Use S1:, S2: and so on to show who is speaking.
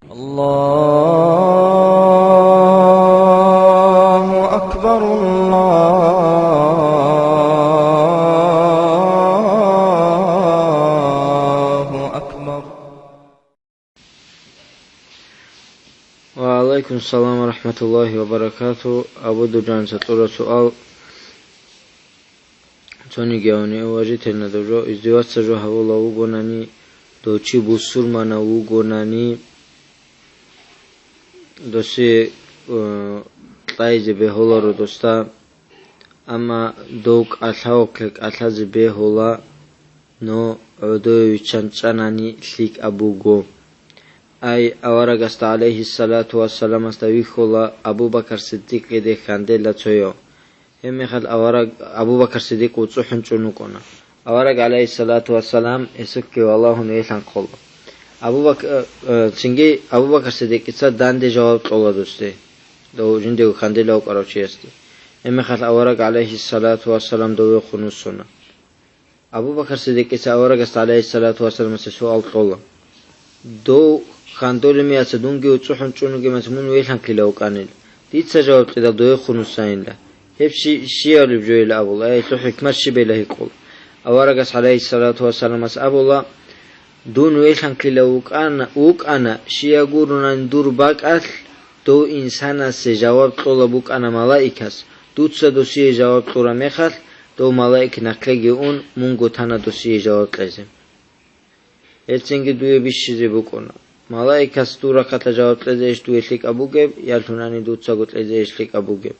S1: الله أكبر الله أكبر.
S2: وعليكم السلام ورحمة الله وبركاته. أبو جان سطورة سؤال توني جاوني واجت الندرو ازدواج سجو هولا وغناني دوچي بوسور مانا وغناني دوسي طايز بهولا رو دوستا اما دوك ألهاوكك ألهاز بهولا نو عدوي چنچناني ليك أبوغو أي أورغست عليه الصلاة والسلام استوي خولا أبو بكر صديق دي خاندي لتويو هم خل أورغ أبو بكر صديق وصحن چونوكونا أورغ عليه الصلاة والسلام اسكي والله نيلان قول أبو بكر سنجي أبو بكر صديق إتصاد داندي جواب طولا دوستي دو جندي خاندي لو قروشي استي هم خل أورغ عليه الصلاة والسلام دو خنوسونا أبو بكر صديق إتصاد أورغست عليه الصلاة والسلام سؤال طولا دو خاندول مي أصدونجي وصحن چونوكي مسمون ويلان كيلو قانيل ديت سجواب تدا دو خنوساين له هبشي شيء بجوي لأبو الله أي تلو حكمة شي بيله يقول أورغس عليه الصلاة والسلام أبو الله دون ويلان كيلو وك أنا شيء يقولون ندور باك أثل دو إنسان سجواب طلبوك أنا ملائكة دوت سدو سي جواب طورا مخل دو ملائك نقلقي اون مونغو تانا دو سي جواب لازم هلسنجي دوي بيشي بوكونا ملائكة ستورا قتل جواب لازيش دوي لك أبوغيب يالتوناني دوت ساقوت لازيش لك أبوغيب